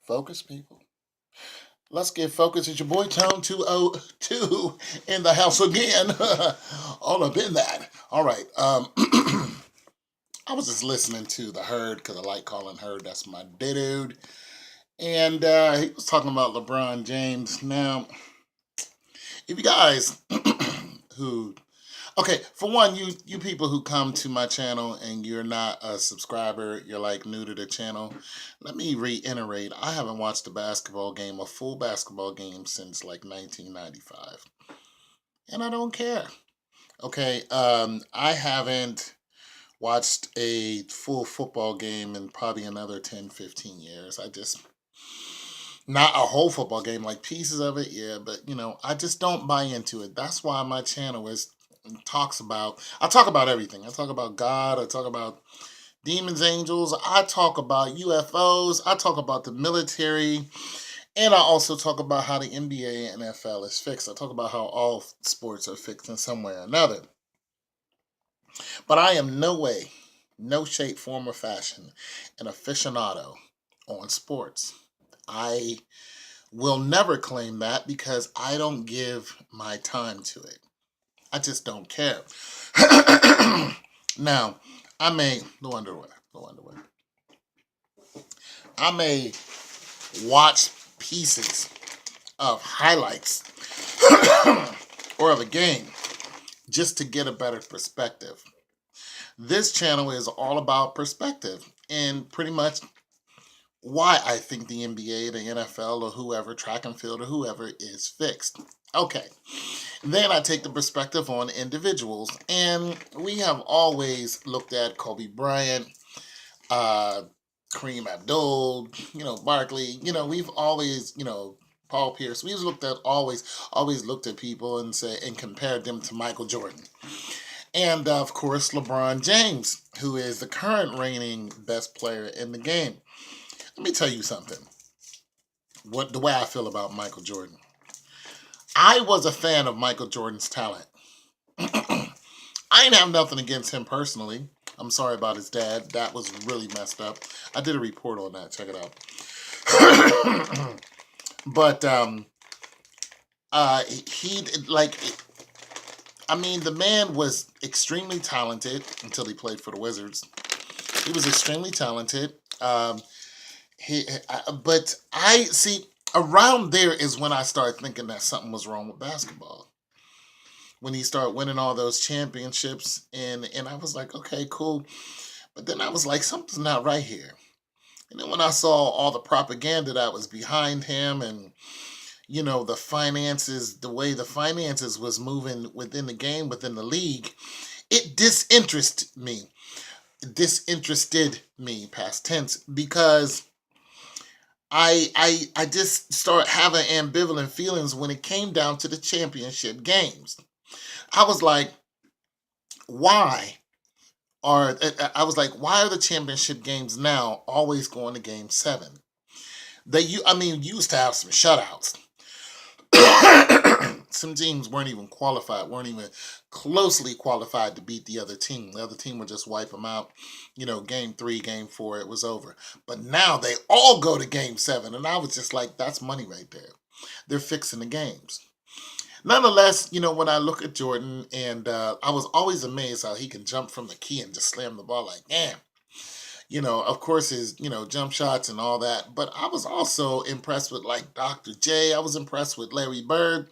Focus, people. Let's get focused. It's your boy Tone 202 in the house again. All up in that. All right. I was just listening to the Herd because I like calling Herd. That's my dude. And he was talking about LeBron James. Now, if you guys who okay, for one, you people who come to my channel and you're not a subscriber, you're like new to the channel. Let me reiterate, I haven't watched a full basketball game since like 1995. And I don't care. Okay, I haven't watched a full football game in probably another 10, 15 years. I just not a whole football game, like pieces of it, yeah, but I just don't buy into it. That's why my channel is I talk about everything. I talk about God, I talk about demons, angels, I talk about UFOs, I talk about the military, and I also talk about how the NBA and NFL is fixed. I talk about how all sports are fixed in some way or another. But I am no way, no shape, form, or fashion an aficionado on sports. I will never claim that because I don't give my time to it. I just don't care. Now, I may no underwear. I may watch pieces of highlights or of a game just to get a better perspective. This channel is all about perspective and pretty much why I think the NBA, the NFL, or whoever, track and field, or whoever is fixed. Okay. Then I take the perspective on individuals, and we have always looked at Kobe Bryant, uh, Kareem Abdul, Barkley. We've always, Paul Pierce. We've looked at always looked at people and compared them to Michael Jordan, and of course LeBron James, who is the current reigning best player in the game. Let me tell you something. The way I feel about Michael Jordan. I was a fan of Michael Jordan's talent. I ain't have nothing against him personally. I'm sorry about his dad. That was really messed up. I did a report on that. Check it out. But he like. I mean, the man was extremely talented until he played for the Wizards. He was extremely talented. But I see around there is when I started thinking that something was wrong with basketball. When he started winning all those championships, and I was like, okay, cool. But then I was like, something's not right here. And then when I saw all the propaganda that was behind him, and the finances, the way the finances was moving within the game, within the league, it disinterested me, past tense, because I just started having ambivalent feelings when it came down to the championship games. I was like, why why are the championship games now always going to game 7? Used to have some shutouts. Some teams weren't even qualified, weren't even closely qualified to beat the other team. The other team would just wipe them out. Game 3, game 4, it was over. But now they all go to game 7. And I was just like, that's money right there. They're fixing the games. Nonetheless, when I look at Jordan, and I was always amazed how he can jump from the key and just slam the ball like, damn. Of course, his, jump shots and all that. But I was also impressed with like Dr. J. I was impressed with Larry Bird.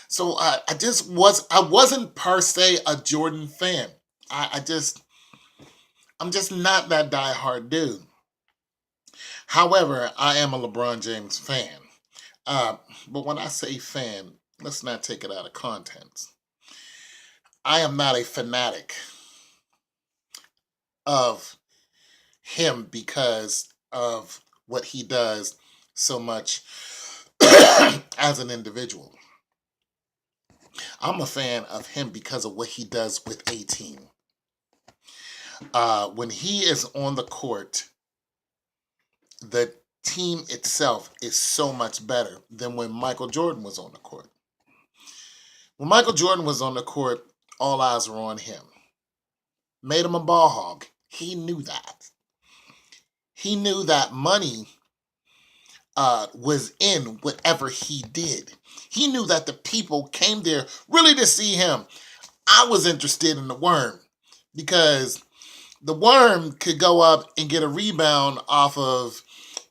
So I wasn't per se a Jordan fan. I'm just not that diehard dude. However, I am a LeBron James fan. But when I say fan, let's not take it out of context. I am not a fanatic of him because of what he does so much as an individual. I'm a fan of him because of what he does with a team. When he is on the court, the team itself is so much better than when Michael Jordan was on the court. When Michael Jordan was on the court, all eyes were on him. Made him a ball hog. He knew that. He knew that money was in whatever he did. He knew that the people came there really to see him. I was interested in the worm because the worm could go up and get a rebound off of,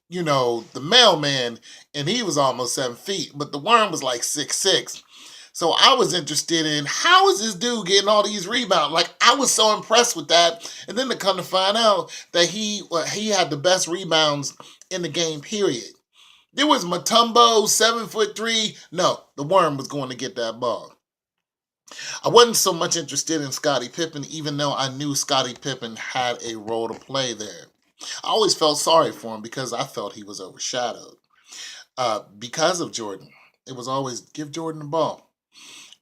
the mailman, and he was almost 7 feet, but the worm was like 6'6". So I was interested in how is this dude getting all these rebounds? Like, I was so impressed with that. And then to come to find out that he had the best rebounds in the game, period. There was Mutombo, 7'3". No, the worm was going to get that ball. I wasn't so much interested in Scottie Pippen, even though I knew Scottie Pippen had a role to play there. I always felt sorry for him because I felt he was overshadowed. Because of Jordan, it was always give Jordan the ball.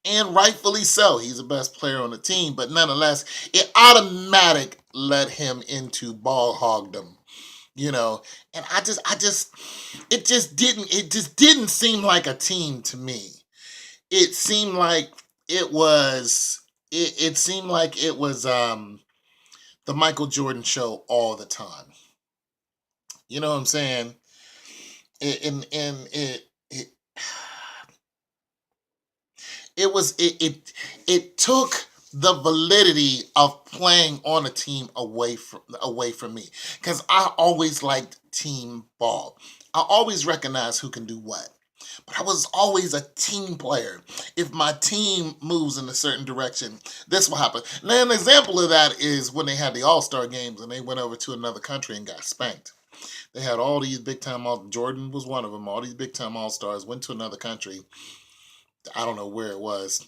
And rightfully so. He's the best player on the team, but nonetheless, it automatic led him into ball hogdom. And it just didn't seem like a team to me. It seemed like it was the Michael Jordan show all the time. You know what I'm saying? It took the validity of playing on a team away from me, because I always liked team ball. I always recognized who can do what. But I was always a team player. If my team moves in a certain direction, this will happen. Now, an example of that is when they had the All-Star games and they went over to another country and got spanked. They had all these big-time Jordan was one of them. All these big-time All-Stars went to another country. I don't know where it was.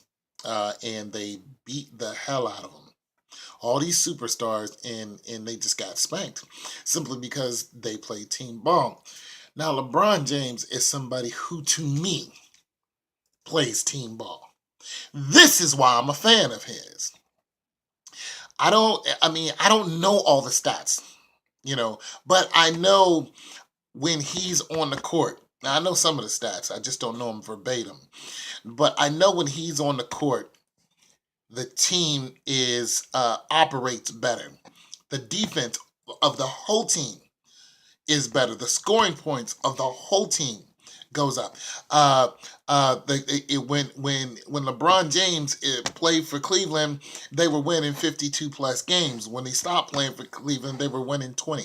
And they beat the hell out of them. All these superstars, and they just got spanked simply because they played team ball. Now, LeBron James is somebody who, to me, plays team ball. This is why I'm a fan of his. I don't know all the stats, but I know when he's on the court. Now, I know some of the stats. I just don't know them verbatim. But I know when he's on the court, the team operates better. The defense of the whole team is better. The scoring points of the whole team goes up. When LeBron James played for Cleveland, they were winning 52 plus games. When he stopped playing for Cleveland, they were winning 20.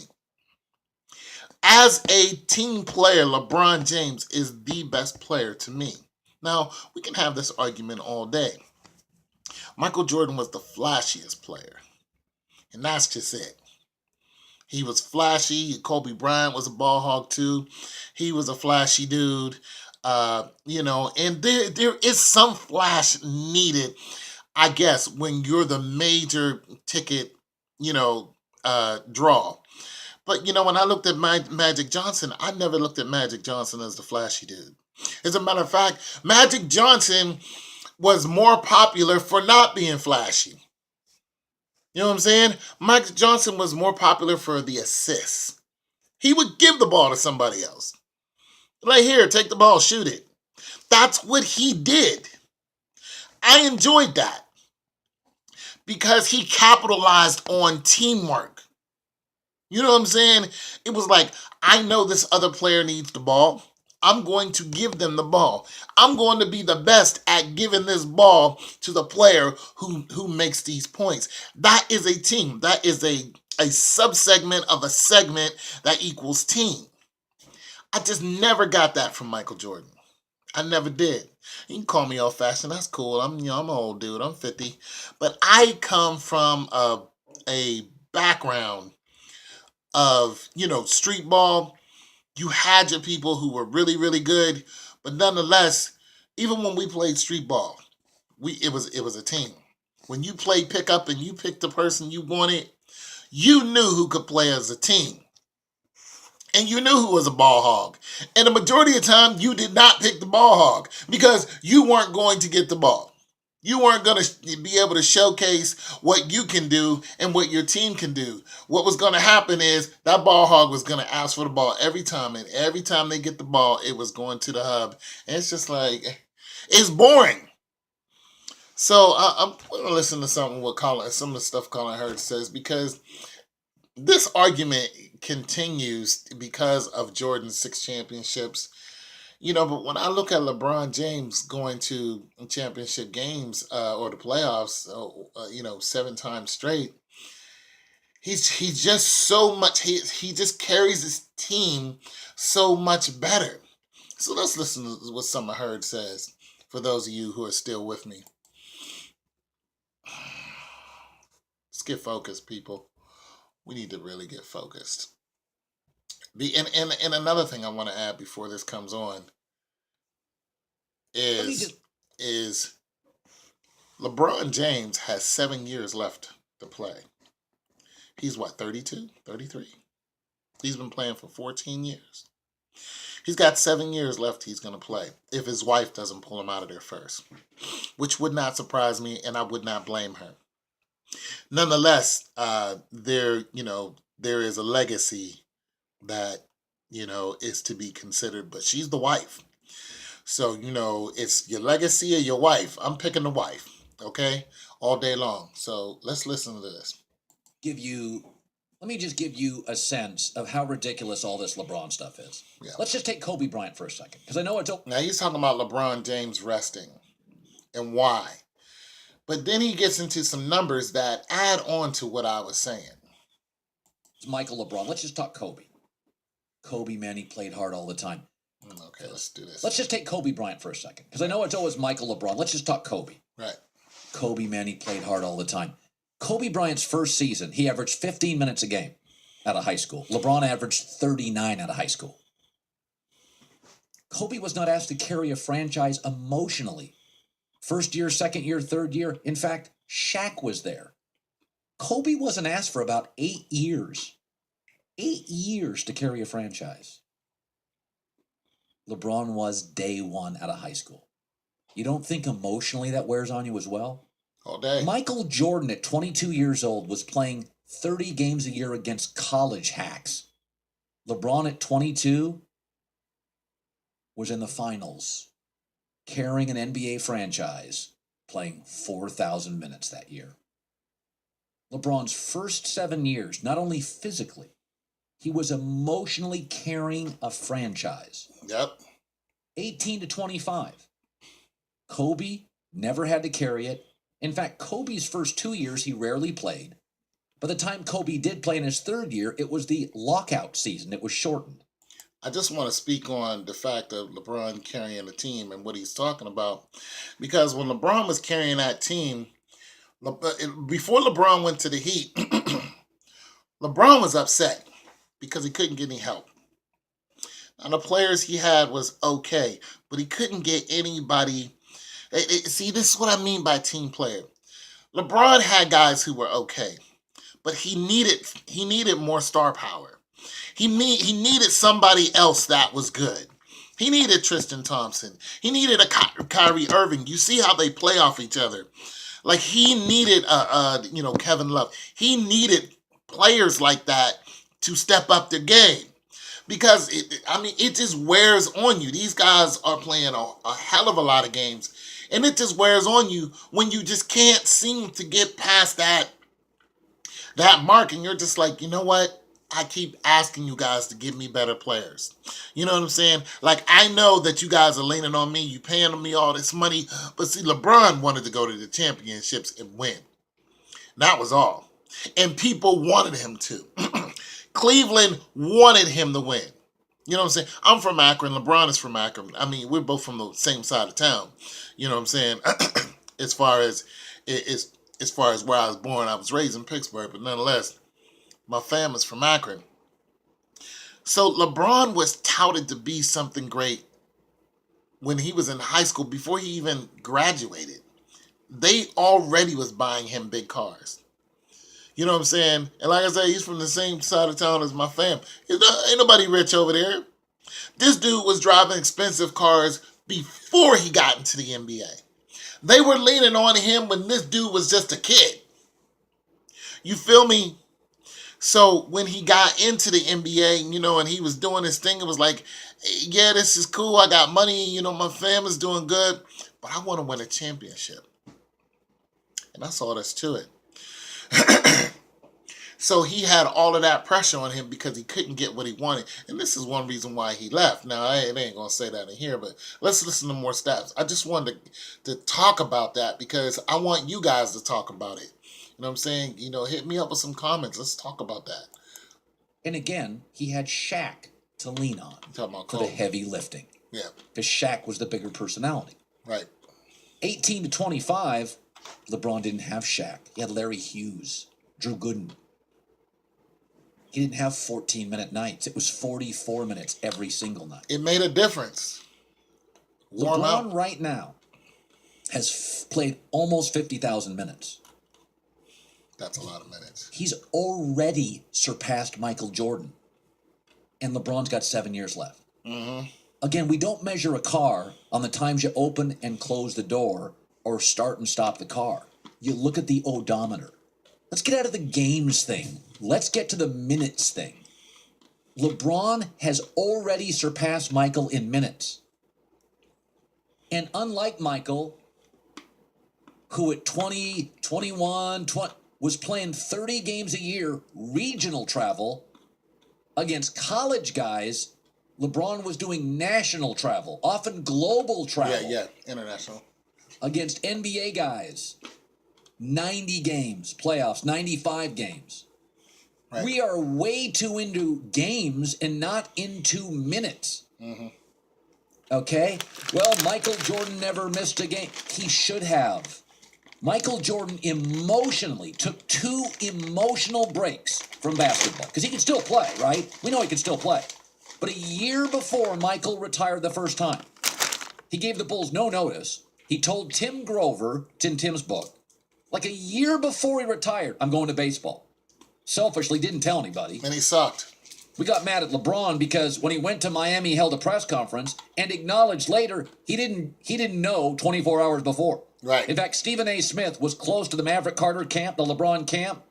As a team player, LeBron James is the best player to me. Now, we can have this argument all day. Michael Jordan was the flashiest player, and that's just it. He was flashy. Kobe Bryant was a ball hog too. He was a flashy dude, and there is some flash needed, I guess, when you're the major ticket, draw. But, when I looked at Magic Johnson, I never looked at Magic Johnson as the flashy dude. As a matter of fact, Magic Johnson was more popular for not being flashy. You know what I'm saying? Magic Johnson was more popular for the assists. He would give the ball to somebody else. Like, here, take the ball, shoot it. That's what he did. I enjoyed that because he capitalized on teamwork. You know what I'm saying? It was like, I know this other player needs the ball. I'm going to give them the ball. I'm going to be the best at giving this ball to the player who makes these points. That is a team. That is a subsegment of a segment that equals team. I just never got that from Michael Jordan. I never did. You can call me old-fashioned. That's cool. I'm an old dude. I'm 50. But I come from a background of, street ball. You had your people who were really, really good, but nonetheless, even when we played street ball, it was a team. When you played pickup and you picked the person you wanted, you knew who could play as a team. And you knew who was a ball hog. And the majority of the time, you did not pick the ball hog because you weren't going to get the ball. You weren't going to be able to showcase what you can do and what your team can do. What was going to happen is that ball hog was going to ask for the ball every time. And every time they get the ball, it was going to the hub. And it's just like, it's boring. So I'm going to listen to some of the stuff Colin Hurd says, because this argument continues because of Jordan's 6 championships. But when I look at LeBron James going to championship games or the playoffs, 7 times straight, he's just so much. He just carries his team so much better. So let's listen to what Summer Hurd says. For those of you who are still with me, let's get focused, people. We need to really get focused. And another thing I want to add before this comes on is LeBron James has 7 years left to play. He's what, 32, 33? He's been playing for 14 years. He's got 7 years left he's going to play if his wife doesn't pull him out of there first, which would not surprise me, and I would not blame her. Nonetheless, there is a legacy that, is to be considered, but she's the wife. So, it's your legacy or your wife. I'm picking the wife, okay, all day long. So let's listen to this. Let me just give you a sense of how ridiculous all this LeBron stuff is. Yeah. Let's just take Kobe Bryant for a second, because I know it's... Now, he's talking about LeBron James resting and why. But then he gets into some numbers that add on to what I was saying. It's Michael LeBron. Let's just talk Kobe. Kobe, man, he played hard all the time. Okay, let's do this. Let's just take Kobe Bryant for a second, because I know it's always Michael LeBron. Let's just talk Kobe. Right. Kobe, man, he played hard all the time. Kobe Bryant's first season, he averaged 15 minutes a game out of high school. LeBron averaged 39 out of high school. Kobe was not asked to carry a franchise emotionally. First year, second year, third year. In fact, Shaq was there. Kobe wasn't asked for about 8 years. 8 years to carry a franchise. LeBron was day one out of high school. You don't think emotionally that wears on you as well? All day. Michael Jordan at 22 years old was playing 30 games a year against college hacks. LeBron at 22 was in the finals, carrying an NBA franchise, playing 4,000 minutes that year. LeBron's first 7 years, not only physically, he was emotionally carrying a franchise. Yep. 18 to 25. Kobe never had to carry it. In fact, Kobe's first 2 years, he rarely played. By the time Kobe did play in his third year, it was the lockout season. It was shortened. I just want to speak on the fact of LeBron carrying the team and what he's talking about. Because when LeBron was carrying that team, before LeBron went to the Heat, LeBron was upset because he couldn't get any help. Now, the players he had was okay, but he couldn't get anybody. See, this is what I mean by team player. LeBron had guys who were okay, but he needed more star power. He needed somebody else that was good. He needed Tristan Thompson. He needed a Kyrie Irving. You see how they play off each other. Like he needed Kevin Love. He needed players like that to step up their game. Because it just wears on you. These guys are playing a hell of a lot of games. And it just wears on you when you just can't seem to get past that mark. And you're just like, you know what? I keep asking you guys to give me better players. You know what I'm saying? Like, I know that you guys are leaning on me. You paying me all this money. But see, LeBron wanted to go to the championships and win. That was all. And people wanted him to. Cleveland wanted him to win. You know what I'm saying? I'm from Akron. LeBron is from Akron. I mean, we're both from the same side of town. You know what I'm saying? as far as where I was born, I was raised in Pittsburgh, but nonetheless, my family's from Akron. So LeBron was touted to be something great when he was in high school, before he even graduated. They already was buying him big cars. You know what I'm saying? And like I said, he's from the same side of town as my fam. Ain't nobody rich over there. This dude was driving expensive cars before he got into the NBA. They were leaning on him when this dude was just a kid. You feel me? So when he got into the NBA, and he was doing his thing, it was like, yeah, this is cool. I got money. My family's doing good. But I want to win a championship. And that's all there's to it. So he had all of that pressure on him because he couldn't get what he wanted. And this is one reason why he left. Now, I ain't going to say that in here, but let's listen to more stats. I just wanted to talk about that because I want you guys to talk about it. You know what I'm saying? You know, hit me up with some comments. Let's talk about that. And again, he had Shaq to lean on for the heavy lifting. Yeah. Because Shaq was the bigger personality. Right. 18 to 25, LeBron didn't have Shaq. He had Larry Hughes, Drew Gooden. He didn't have 14-minute nights. It was 44 minutes every single night. It made a difference. LeBron right now has played almost 50,000 minutes. That's a lot of minutes. He's already surpassed Michael Jordan. And LeBron's got 7 years left. Mm-hmm. Again, we don't measure a car on the times you open and close the door or start and stop the car. You look at the odometer. Let's get out of the games thing. Let's get to the minutes thing. LeBron has already surpassed Michael in minutes. And unlike Michael, who at 20, 21, 20, was playing 30 games a year, regional travel, against college guys, LeBron was doing national travel, often global travel. Yeah, international. Against NBA guys, 90 games, playoffs, 95 games. Right. We are way too into games and not into minutes. Mm-hmm. Okay? Well, Michael Jordan never missed a game. He should have. Michael Jordan emotionally took 2 emotional breaks from basketball because he can still play, right? We know he can still play. But a year before Michael retired the first time, he gave the Bulls no notice. He told Tim Grover, it's in Tim's book, like a year before he retired, I'm going to baseball. Selfishly didn't tell anybody. And he sucked. We got mad at LeBron because when he went to Miami, he held a press conference and acknowledged later he didn't know 24 hours before. Right. In fact, Stephen A. Smith was close to the Maverick Carter camp, the LeBron camp,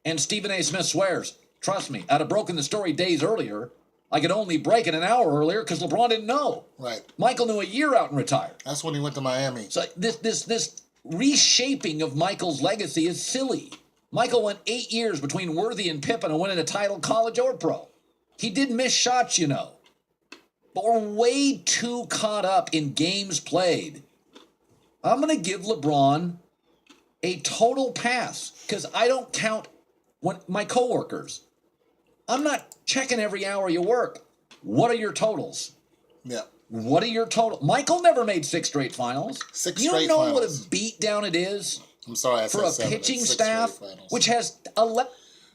and Stephen A. Smith swears, trust me, I'd have broken the story days earlier. I could only break it an hour earlier because LeBron didn't know. Right. Michael knew a year out and retired. That's when he went to Miami. So this reshaping of Michael's legacy is silly. Michael went 8 years between Worthy and Pippen and winning a title, college or pro. He did miss shots, you know. But we're way too caught up in games played. I'm going to give LeBron a total pass because I don't count my coworkers. I'm not checking every hour you work. What are your totals? Yeah. What are your totals? Michael never made 6 straight finals. You don't know what a beatdown it is? I'm sorry, I said for a 7. pitching staff, which has 11.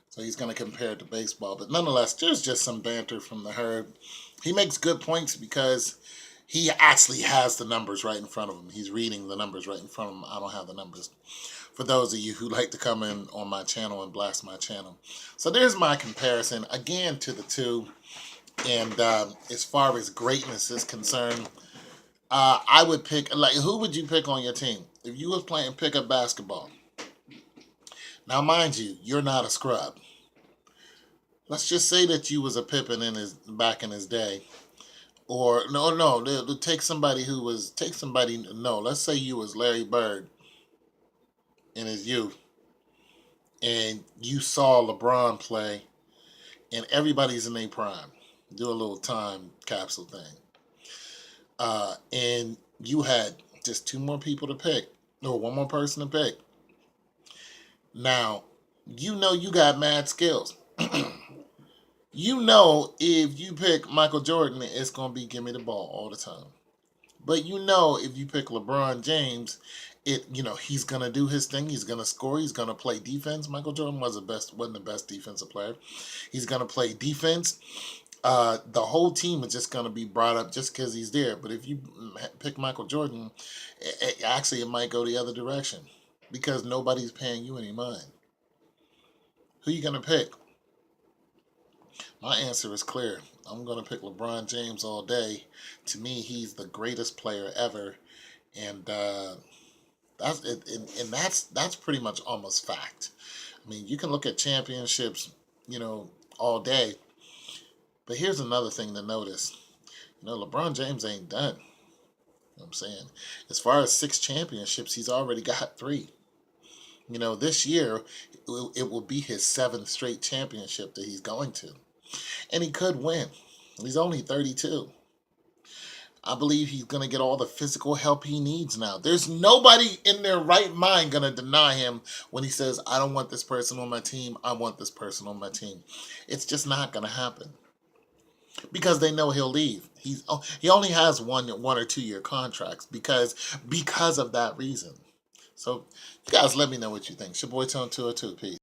So he's going to compare it to baseball. But nonetheless, there's just some banter from the herd. He makes good points because he actually has the numbers right in front of him. He's reading the numbers right in front of him. I don't have the numbers. For those of you who like to come in on my channel and blast my channel. So there's my comparison, again, to the two. And as far as greatness is concerned, I would pick, like, who would you pick on your team? If you was playing pickup basketball. Now, mind you, you're not a scrub. Let's just say that you was a Pippen back in his day. Or, take somebody, let's say you was Larry Bird in his youth. And you saw LeBron play, and everybody's in their prime. Do a little time capsule thing. And you had just 2 more people to pick. No, 1 more person to pick. Now, you know you got mad skills. You know if you pick Michael Jordan, it's going to be give me the ball all the time. But you know if you pick LeBron James, he's going to do his thing. He's going to score. He's going to play defense. Michael Jordan wasn't the best defensive player. He's going to play defense. The whole team is just going to be brought up just because he's there. But if you pick Michael Jordan, it might go the other direction because nobody's paying you any mind. Who you going to pick? My answer is clear. I'm going to pick LeBron James all day. To me, he's the greatest player ever. And that's pretty much almost fact. I mean, you can look at championships, all day. But here's another thing to notice. LeBron James ain't done. You know what I'm saying? As far as 6 championships, he's already got 3. You know, this year it will be his 7th straight championship that he's going to. And he could win. He's only 32. I believe he's going to get all the physical help he needs now. There's nobody in their right mind going to deny him when he says, I don't want this person on my team. I want this person on my team. It's just not going to happen. Because they know he'll leave. He only has one or 2 year contracts because of that reason. So you guys let me know what you think. It's your boy Tone 202. Peace.